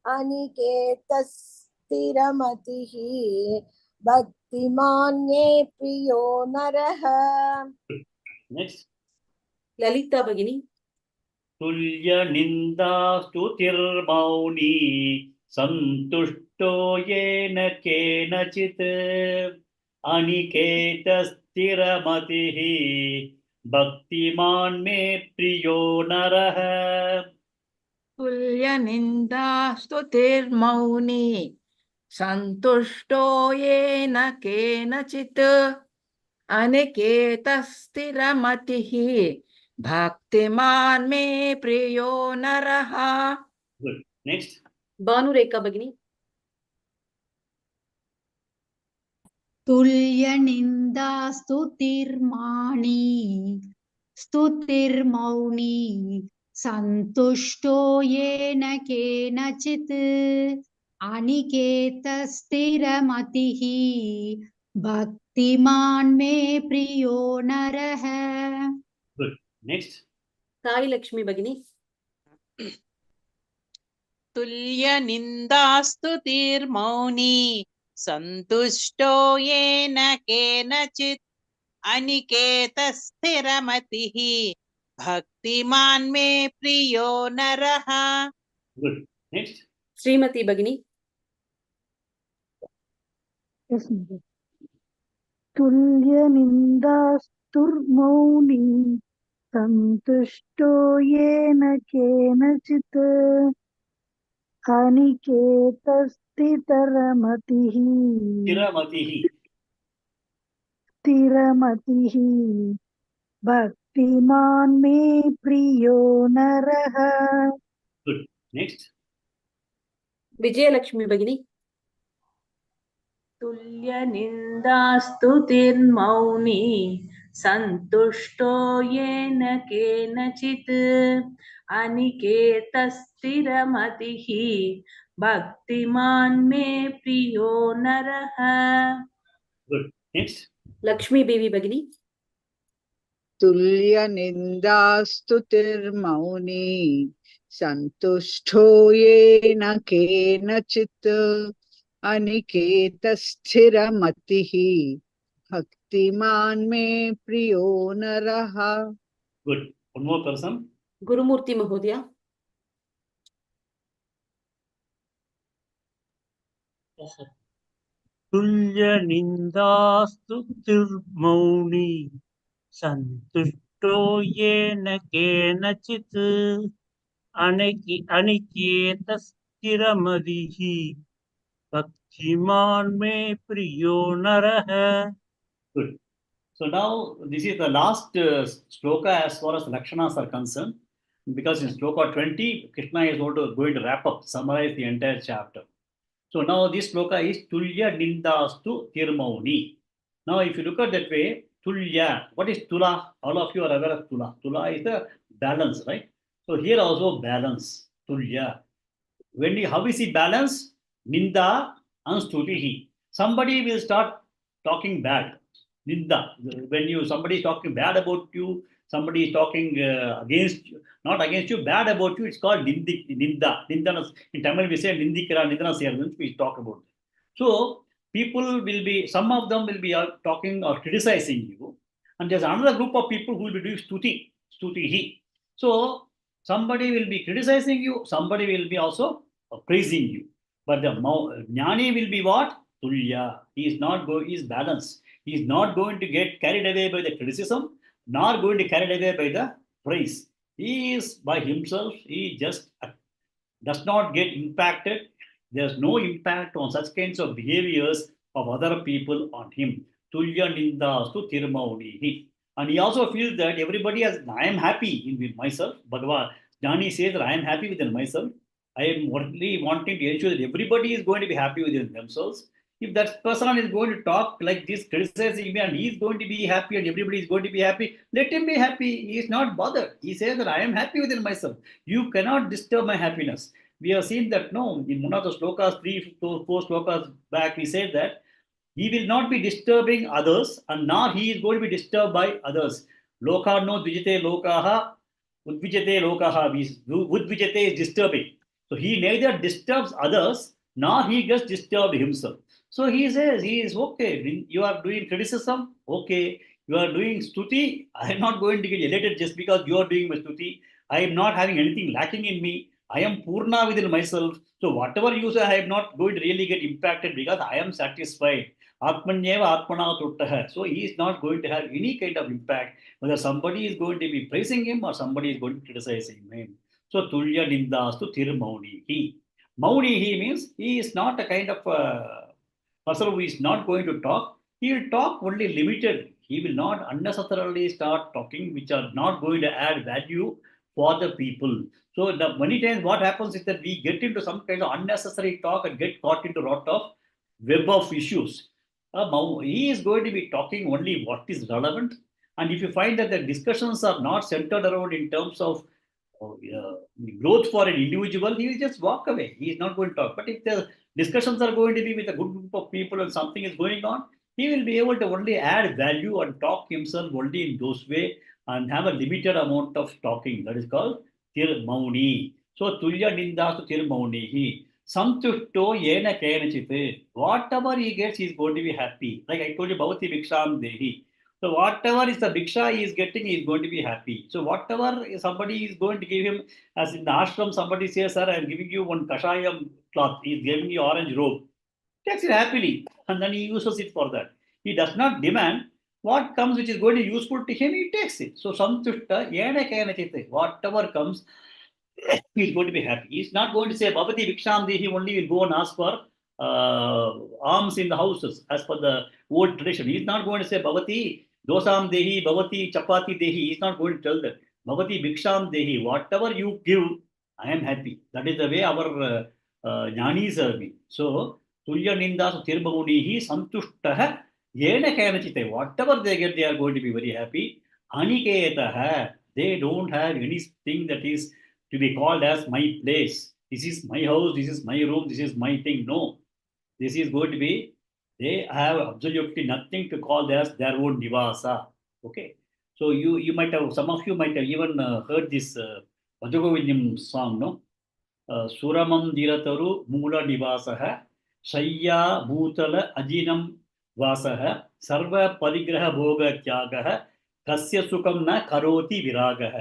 S14: अनिकेतस्थिरमतिः भक्तिमान् मे प्रियो नरः.
S1: Next.
S8: ललिता भगिनी
S1: तुल्यनिन्दास्तुतिर्मौनी सन्तुष्टो येन केनचित् अनिकेतस्थिरमतिः भक्तिमान् मे प्रियो नरः
S2: तुल्यनिन्दास्तुतिर्मौनी सन्तुष्टो येन केनचित् अनिकेतस्थिरमतिः भक्तिमान् मे प्रियो नरः.
S1: Good. Next.
S8: भानुरेखा भगिनी
S3: तुल्यनिन्दास्तुतिर्माणी स्तुतिर्मौनी सन्तुष्टो येन केनचित् अनिकेतस्थिरमतिः भक्तिमान् मे प्रियो नरः.
S1: Good. Next.
S8: साई लक्ष्मी भगिनी
S16: तुल्यनिन्दास्तुतिर्मौनी सन्तुष्टो येन केनचित् अनिकेतस्थिरमतिः भक्तिमान् मे प्रियो नरः.
S1: Good. Next.
S8: श्रीमती भगिनी
S12: तुल्यनिन्दास्तुर्मौनी सन्तुष्टो येन केनचित् अनिकेतस्थिरमतिः स्थिरमतिः भक्तिमान् मे प्रियो नरः.
S1: Good. Next.
S8: विजयलक्ष्मी भगिनी
S15: तुल्यनिन्दास्तुतिर्मौनी सन्तुष्टो येन केनचित् अनिकेतस्थिरमतिः भक्तिमान् मे प्रियो नरः.
S1: Good. Next.
S8: लक्ष्मी देवी भगिनी.
S7: तुल्यनिन्दास्तुतिर्मौनी सन्तुष्टो येन केनचित् अनिकेतस्थिरमतिः भक्तिमान् मे प्रियो नरः.
S1: Good. One more person.
S8: Gurumurthy महोदय.
S4: तुल्यनिन्दास्तुतिर्मौनी सन्तुष्टो येन केनचित् अनिकेतस्थिरमतिः भक्तिमान् मे प्रियो नरः.
S1: Good. So now this is the last shloka as far as Lakshanas are concerned, because in shloka 20, Krishna is going to wrap up, summarize the entire chapter. So now this shloka is Tulya Nindastu Tirmauni. Now if you look at that way, Tulya, what is Tula? All of you are aware of Tula. Tula is the balance, right? So here also balance, Tulya. How is he balance? Ninda and Stutihi. Somebody will start talking bad. Ninda. When somebody is talking bad about you, somebody is talking against you, not against you, bad about you, it's called Ninda. Ninda. In Tamil we say Nindikara, Nindana Servants, we talk about it. So people will be, some of them will be talking or criticizing you, and there's another group of people who will be doing Stutihi. So somebody will be criticizing you, somebody will be also praising you. But the Jnani will be what? Tulya. He is not going, he is balanced. He is not going to get carried away by the criticism, nor going to carried away by the praise. He is by himself, he just does not get impacted. There's no impact on such kinds of behaviors of other people on him. Tulya Nindastu Tirmaunihi. And he also feels that everybody has, I am happy in myself. Bhagavad, Jnani says that I am happy within myself. I am only wanting to ensure that everybody is going to be happy within themselves. If that person is going to talk like this, criticizing me, and he is going to be happy and everybody is going to be happy, let him be happy. He is not bothered. He says that I am happy within myself. You cannot disturb my happiness. We have seen that, no, in one of the shlokas, 3 to 4 shlokas back, we said that he will not be disturbing others, and nor he is going to be disturbed by others. Loka no dvijate lokaha, udvijate lokaha. Udvijate is disturbing. So he neither disturbs others, nor he gets disturbed himself. So he says, he is okay. You are doing criticism, okay. You are doing stuti. I am not going to get elated just because you are doing my stuti. I am not having anything lacking in me. I am Purna within myself. So whatever you say, I am not going to really get impacted because I am satisfied. Atmanyeva Atmana Tuttaha. So he is not going to have any kind of impact, whether somebody is going to be praising him or somebody is going to criticize him. So Tulya Nindastu Tirmaunihi. Maunihi means he is not a kind of person who is not going to talk. He will talk only limited. He will not unnecessarily start talking which are not going to add value for the people. So many times what happens is that we get into some kind of unnecessary talk and get caught into a lot of web of issues. He is going to be talking only what is relevant. And if you find that the discussions are not centered around in terms of growth for an individual, he will just walk away. He is not going to talk. But if the discussions are going to be with a good group of people and something is going on, he will be able to only add value and talk himself only in those way and have a limited amount of talking. That is called Tirmauni. So Tulya Nindastu Tirmaunihi. Santushto Yena Kenachite. Whatever he gets, he is going to be happy. Like I told you, Bhavati Bhiksham Dehi. So whatever is the bhiksha he is getting, he is going to be happy. So whatever somebody is going to give him, as in the ashram, somebody says, sir, I am giving you one kashayam cloth. He is giving you orange robe. Takes it happily. And then he uses it for that. He does not demand. What comes which is going to be useful to him, he takes it. So santushta yena kenachite. Whatever comes, he is going to be happy. He is not going to say, Bhavati Bhiksham Dehi, only will go and ask for alms in the houses, as per the old tradition. He is not going to say, Bhavati Dosam Dehi, Bhavati Chapati Dehi. He is not going to tell that. Bhavati Bhiksham Dehi, whatever you give, I am happy. That is the way our Jnanis are being. So, Tulya Nindas Tirmaunihi Santushtaha Yena Kanachite, whatever they get, they are going to be very happy. Aniketaha, they don't have anything that is to be called as my place. This is my house, this is my room, this is my thing. No, this is going to be, they have absolutely nothing to call as their own nivasa. Okay. So you might have, some of you might have even heard this Bhagavad song, no? सुरमन्दिरतरु मूलनिवासः शय्या भूतल अजिनं वासः सर्वपरिग्रहभोगत्यागः कस्य सुखं न करोति विरागः.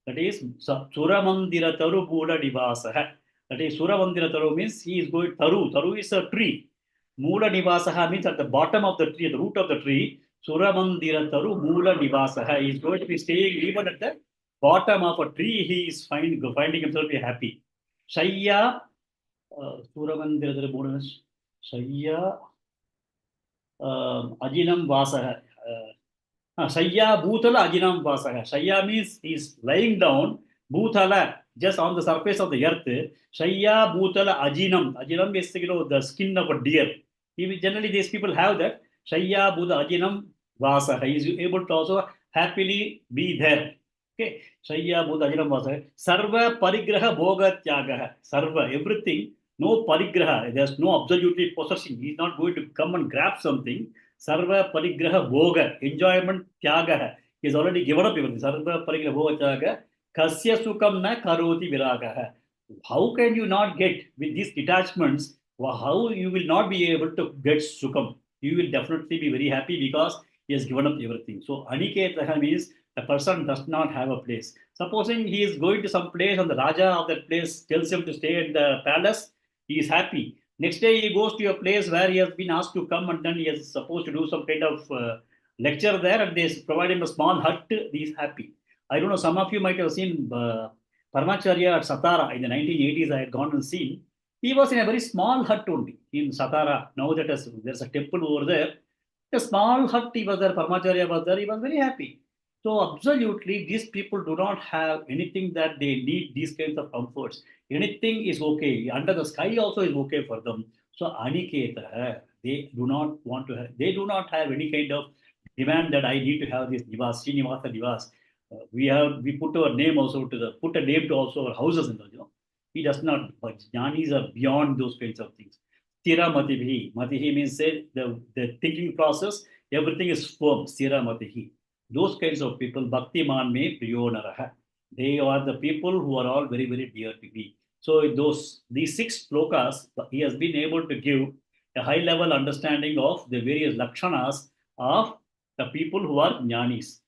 S1: That is Suramandirataru Mula Nivasah. That is Suramandirataru means he is going Taru. Taru is a tree. Mula Nivasaha means at the bottom of the tree, at the root of the tree. Suramandirataru Mula Nivasaha. He is going to be staying even at the bottom of a tree. He is finding himself be happy. Shayya Suramandirataru Mula Shayya Ajinam Vasaha. Shayya Bhutala Ajinam Vasaha. Shayya means he is lying down. Bhutala, just on the surface of the earth. Shayya Bhutala Ajinam. Ajinam is, the skin of a deer. Generally, these people have that. Shayya Bhutala Ajinam Vasaha. He is able to also happily be there. Okay. Shayya Bhutala Ajinam Vasaha. Sarva Parigraha Bhoga Tyagaha. Sarva, everything. No parigraha. There's no absolutely possessing. He's not going to come and grab something. Sarva parigraha bhoga, enjoyment tyagaha. He's already given up everything. Sarva parigraha bhoga tyaga. Kasya sukam na karoti viragaha. How can you not get with these detachments? How you will not be able to get sukam? You will definitely be very happy because he has given up everything. So aniketaha means a person does not have a place. Supposing he is going to some place and the Raja of that place tells him to stay in the palace, he is happy. Next day he goes to a place where he has been asked to come and then he is supposed to do some kind of lecture there and they provide him a small hut. He is happy. I don't know, some of you might have seen Paramacharya at Satara in the 1980s. I had gone and seen. He was in a very small hut only in Satara. Now that there's a temple over there. A small hut he was there, Paramacharya was there. He was very happy. So absolutely, these people do not have anything that they need these kinds of comforts. Anything is okay. Under the sky also is okay for them. So Aniketa, they do not want to have, they do not have any kind of demand that I need to have this Nivas, Srinivasa Nivas. We put our name also put a name to also our houses in the, he does not, but Jnanis are beyond those kinds of things. Stira Matihi. Matihi means the thinking process, everything is firm. Stira Matihi. Those kinds of people, Bhakti Man me Priyo Naraha. They are the people who are all very, very dear to me. So these 6 slokas, he has been able to give a high level understanding of the various lakshanas of the people who are jnanis.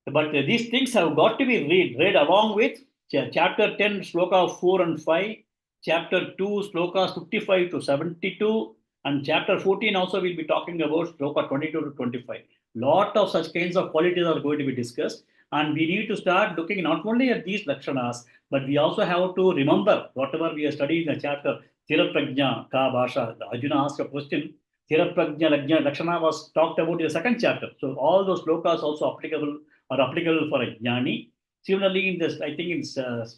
S1: But these things have got to be read along with chapter 10, sloka 4 and 5, chapter 2, slokas 55 to 72, and chapter 14 also will be talking about sloka 22 to 25. Lot of such kinds of qualities are going to be discussed, and we need to start looking not only at these lakshanas, but we also have to remember whatever we are studying in the chapter Thiraprajna Ka Bhasha. Arjuna asked a question. Thiraprajna Lakshana was talked about in the second chapter. So all those slokas also applicable for a jnani. Similarly, in this, I think in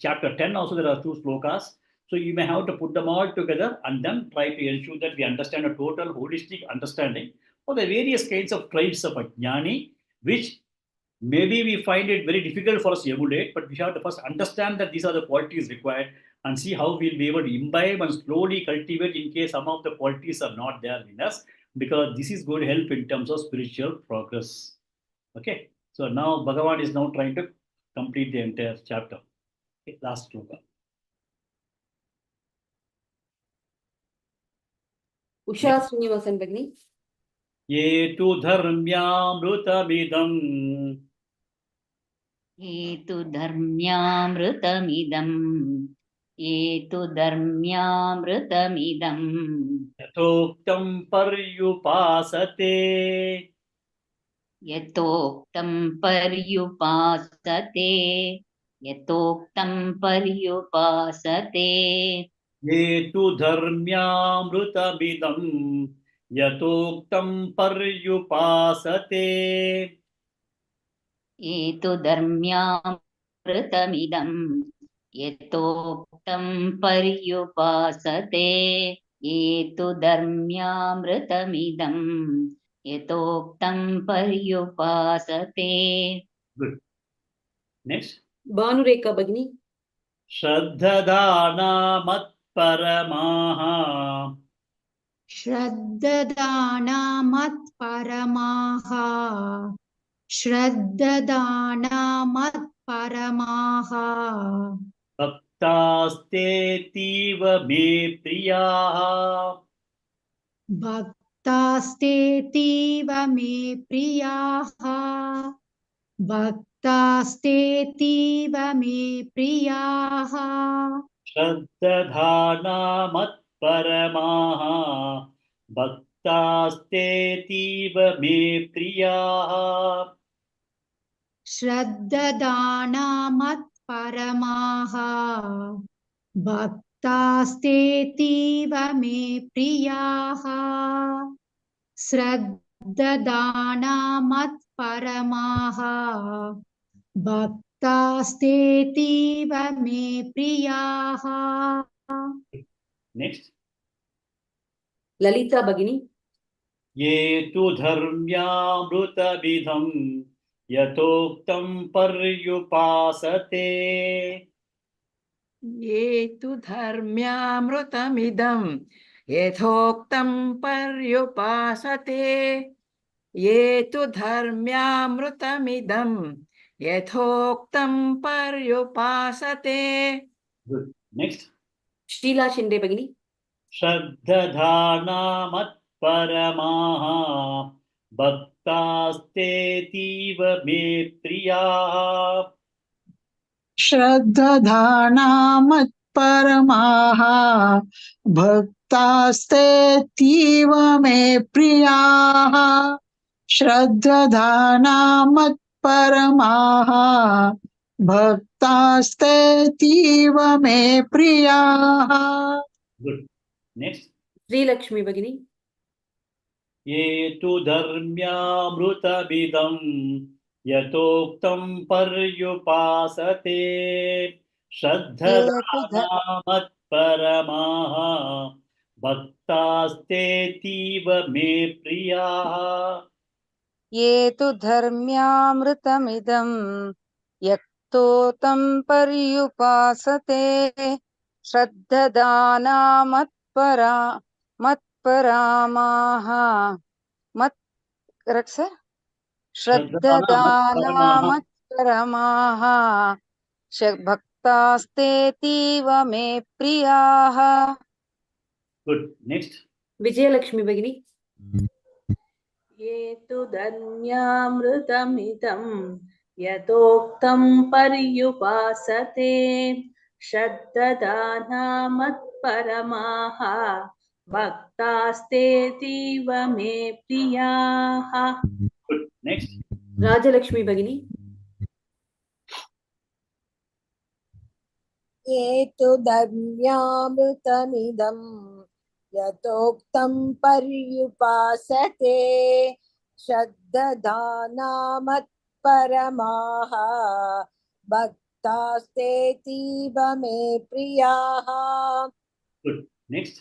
S1: chapter 10 also there are 2 slokas. So you may have to put them all together and then try to ensure that we understand a total holistic understanding of the various kinds of traits of a jnani, which maybe we find it very difficult for us to emulate, but we have to first understand that these are the qualities required and see how we'll be able to imbibe and slowly cultivate in case some of the qualities are not there in us, because this is going to help in terms of spiritual progress. Okay. So now Bhagavan is now trying to complete the entire chapter. Okay, last sloka.
S8: Usha Srinivasan Bagni.
S1: Ye tu dharmyamrutamidam.
S9: Ye tu dharmyamrutamidam. Ye tu dharmyamrutamidam.
S1: Yatoktam paryupasate.
S9: Yatoktam paryupasate. Yatoktam paryupasate.
S1: Ye tu dharmyamrutamidam. Yatoktam paryupasate.
S9: Ye tu dharmyamrutamidam. Yatoktam paryupasate. Ye tu dharmyamrutamidam. यतोक्तं पर्युपासते.
S1: Good. Next.
S8: Bhanureka Bhagini.
S1: Shraddhadana matparamaha.
S3: श्रद्ददाना मत्परमाः श्रद्ददाना मत्परमाः
S1: भक्तास्तेतीव मे प्रियाः.
S3: भक्तास्तेतीव मे प्रियाः भक्तास्तेतीव मे प्रियाः
S1: श्रद्धधाना मत्परमाः भक्तास्तेतीव मे प्रियाः.
S3: श्रद्ददाना मत्परमाः भक्तास्तेतीव मे प्रियाः श्रद्ददाना मत्परमाः भक्तास्तेतीव मे प्रियाः.
S1: Next.
S8: Lalita Bhagini.
S1: ये तु धर्म्यामृतविधं यथोक्तं पर्युपासते.
S2: ये तु धर्म्यामृतमिदं यथोक्तं पर्युपासते. ये तु धर्म्यामृतमिदं यथोक्तं पर्युपासते.
S1: Good. Next.
S8: Sheela Shinde Bhagini.
S1: श्रद्धधाना मत्परमाः भक्तास्तेतीव मे प्रियाः.
S13: श्रद्धधाना मत्परमाः भक्तास्तेतीव मे प्रियाः श्रद्धधाना मत्परमाः भक्तास्तेतीव मे प्रियाः.
S1: Good. Next.
S8: Sri Lakshmi Bhagini.
S1: ये तु धर्म्यामृतमिदं यथोक्तं पर्युपासते. श्रद्धधाना मत्परमाः भक्तास्तेतीव मे प्रियाः.
S5: ये तु धर्म्यामृतमिदं यक्तोतं पर्युपासते श्रद्धदाना मत्परामाः श्रद्धदाना मत्परमाः भक्तास्तेतीव मे प्रियाः.
S1: Good. Next.
S8: Vijayalakshmi Bhagini.
S15: ये तु धर्म्यामृतमिदं यथोक्तं पर्युपासते श्रद्धदाना मत्परमाः भक्तास्तेतीव मे प्रियाः.
S1: Good. Next.
S8: Rajalakshmi Bhagini.
S14: ये तु धर्म्यामृतमिदं यथोक्तं पर्युपासते श्रद्धदाना मत्परमाः भक्तास्तेतीव मे प्रियाः.
S1: Good. Next.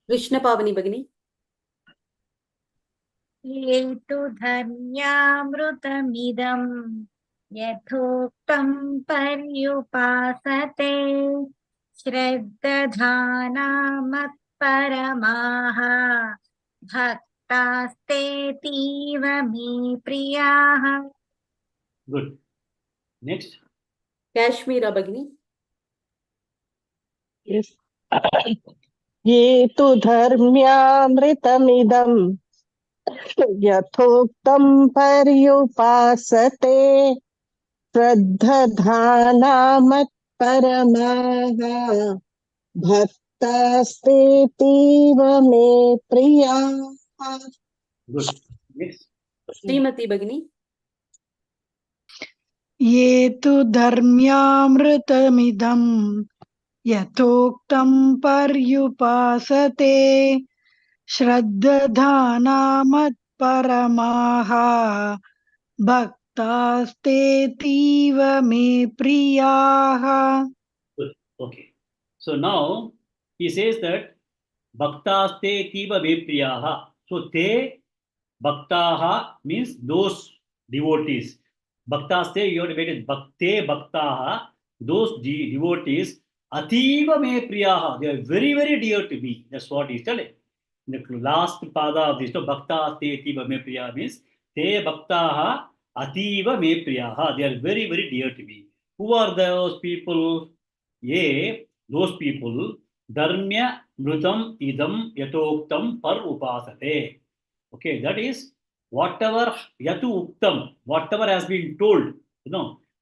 S8: Krishna Pavani Bhagini.
S6: ये तु धर्म्यामृतमिदं यथोक्तं पर्युपासते श्रद्धधाना मत्परमाः भक्तास्तेतीव मे प्रियाः.
S1: Good. Next.
S8: Kashmira Bhagini.
S11: Yes. ये तु धर्म्यामृतमिदं यथोक्तं पर्युपासते श्रद्धधाना मत्परमाः भक्तास्तेतीव मे प्रियाः.
S1: Good. Next.
S8: Srimati Bhagini.
S12: ये तु धर्म्यामृतमिदं यथोक्तं पर्युपासते श्रद्धधाना मत्परमाः भक्तास्तेतीव मे प्रियाः.
S1: Good. Okay. So now he says that Bhaktaste tiva me priyaha. So te Bhaktaha means those devotees. Bhaktas say you have to wait it. Bhakte Bhaktaha, those devotees, Ativa me priyaha, they are very, very dear to me. That's what he's telling. The last pada of this, so Bhakta te Ativa me priyaha means te Bhaktaha Ativa me priyaha. They are very, very dear to me. Who are those people? Ye, those people, Dharmya Mrutam Idam Yatoktam Par Upasate. Okay, that is whatever Yatu Uktam, whatever has been told,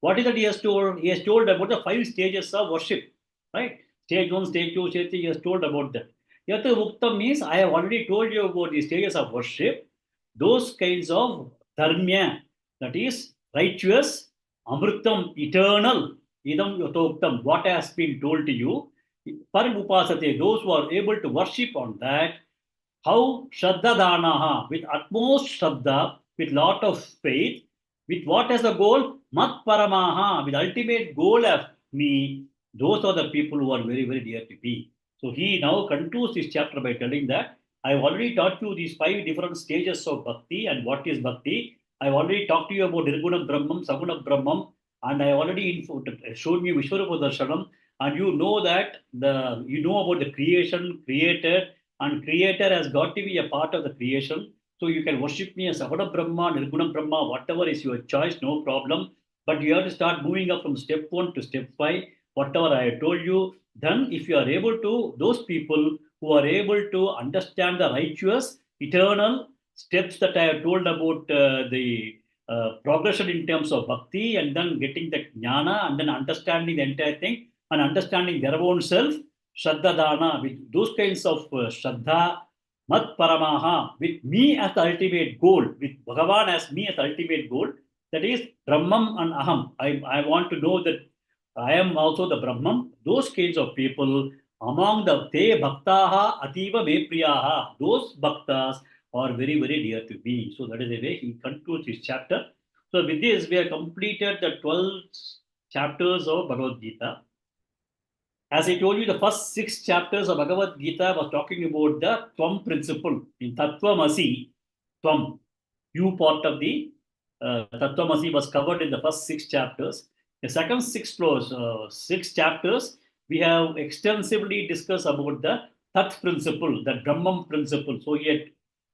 S1: what is that he has told? He has told about the 5 stages of worship, right? Stage 1, stage 2, stage 3, he has told about that. Yatu Uktam means I have already told you about the stages of worship, those kinds of dharmya, that is righteous, amritam, eternal, idam yatoktam, what has been told to you, par upasate, those who are able to worship on that. How Shraddha Danaha, with utmost Shraddha, with lot of faith, with what as a goal? Mat Paramaha, with ultimate goal of me. Those are the people who are very, very dear to me. So he now concludes this chapter by telling that I've already taught you these 5 different stages of bhakti and what is bhakti. I've already talked to you about Nirguna Brahmam, Saguna Brahmam, and I already showed you Vishwarupa Darshanam, and you know that you know about the creation, creator, and creator has got to be a part of the creation. So you can worship me as Savana Brahma, Nirguna Brahma, whatever is your choice, no problem. But you have to start moving up from step 1 to step 5, whatever I have told you. Then if you are able to, those people who are able to understand the righteous, eternal steps that I have told about the progression in terms of bhakti, and then getting the jnana, and then understanding the entire thing, and understanding their own self, Shraddha Dana, with those kinds of Shraddha, Mat Paramaha, with me as the ultimate goal, with Bhagavan as me as the ultimate goal, that is Brahmam and Aham. I want to know that I am also the Brahman. Those kinds of people, among the Te Bhaktaha Ativa Me Priyaha, those Bhaktas are very, very dear to me. So that is the way he concludes his chapter. So with this, we have completed the 12 chapters of Bhagavad Gita. As I told you, the first 6 chapters of Bhagavad Gita was talking about the Tvam principle. In Tattvamasi, Tvam, you part of the Tattvamasi was covered in the first 6 chapters. The second 6 chapters, we have extensively discussed about the Tat principle, the Brahman principle. So yet,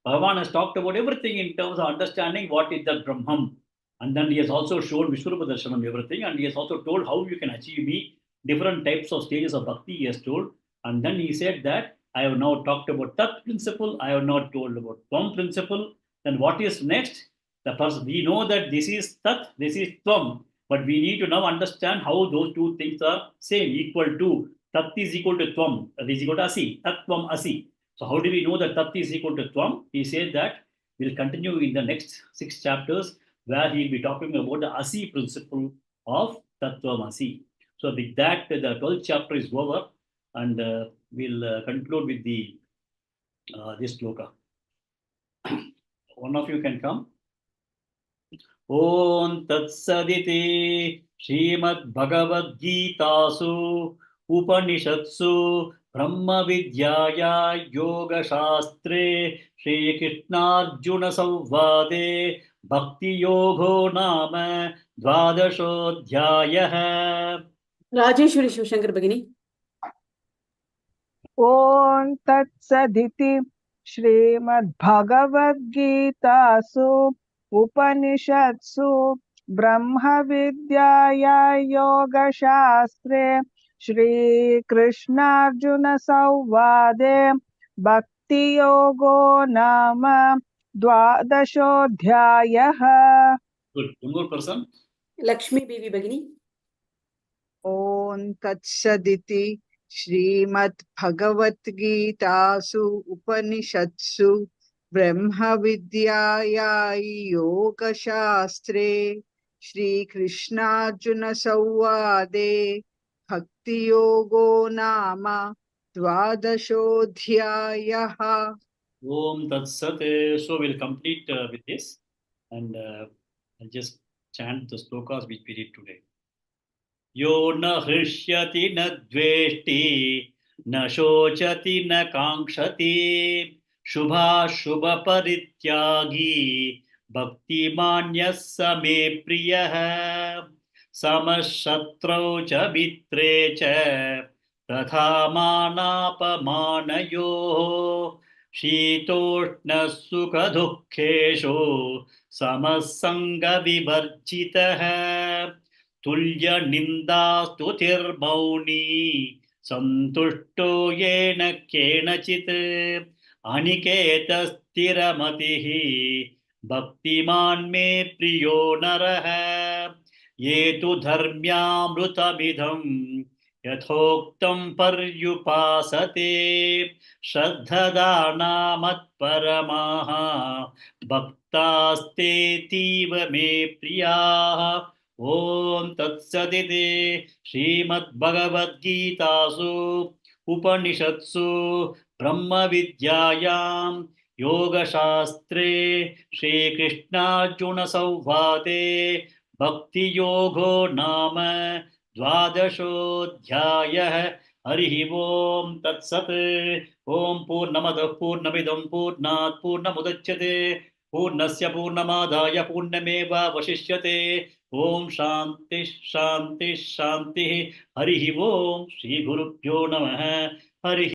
S1: Bhagavan has talked about everything in terms of understanding what is the Brahman. And then he has also shown Vishwarupa Darshanam, everything. And he has also told how you can achieve me. Different types of stages of bhakti he has told. And then he said that I have now talked about Tat principle, I have not told about Tvam principle. Then what is next? The person, we know that this is Tat, this is Tvam, but we need to now understand how those two things are same, equal to. Tat is equal to Tvam, that is equal to Asi, Tat Tvam Asi. So how do we know that Tat is equal to Tvam? He said that we'll continue in the next 6 chapters where he'll be talking about the Asi principle of Tattvam Asi. So with that, the 12th chapter is over, and we'll conclude with the this shloka. One of you can come. Om Tat Saditi Shrimad Bhagavad Gitasu Upanishatsu Brahma Vidyaya Yoga Shastre Shri Krishnarjuna Samvade Bhakti Yogo Nama Dvadashodhyayah.
S8: Rajeshwari Shivashankar Bhagini.
S7: ॐ तत्सदिति श्रीमद्भगवद्गीतासु उपनिषत्सु ब्रह्मविद्याया योगशास्त्रे श्रीकृष्णार्जुनसंवादे भक्तियोगो नाम द्वादशोऽध्यायः.
S1: Good. One more person.
S8: Lakshmi Bibi Bhagini.
S7: ॐ तत्सदिति श्रीमद्भगवद्गीतासु उपनिषत्सु ब्रह्मविद्याया योगशास्त्रे श्रीकृष्णार्जुनसंवादे भक्तियोगो नाम द्वादशोऽध्यायः.
S1: Om Tat Sat. So we'll complete with this, and I'll just chant the slokas which we did today. Yo na hrishyati na dveshti na shochati na kankshati शुभाशुभपरित्यागी भक्तिमान्यः स मे प्रियः समशत्रौ च मित्रे च तथा मानापमानयोः शीतोष्णसुखदुःखेषु समसङ्गविवर्जितः तुल्यनिन्दास्तुतिर्मौनी सन्तुष्टो येन केनचित् अनिकेतस्थिरमतिः भक्तिमान् मे प्रियो नरः ये तु धर्म्यामृतमिदम् यथोक्तं पर्युपासते श्रद्धदानामत्परमाः भक्तास्तेतीव मे प्रियाः ॐ तत्सदिति श्रीमद्भगवद्गीतासु उपनिषत्सु ब्रह्मविद्यायां योगशास्त्रे श्रीकृष्णार्जुनसंवादे भक्तियोगो नाम द्वादशोऽध्यायः हरिः ओम् तत्सत् ॐ पूर्णमदः पूर्णमिदं पूर्णात् पूर्णमुदच्यते पूर्णस्य पूर्णमादाय पूर्णमेवावशिष्यते ॐ शान्तिः शान्तिः शान्तिः हरिः ओम् श्रीगुरुभ्यो नमः हरिः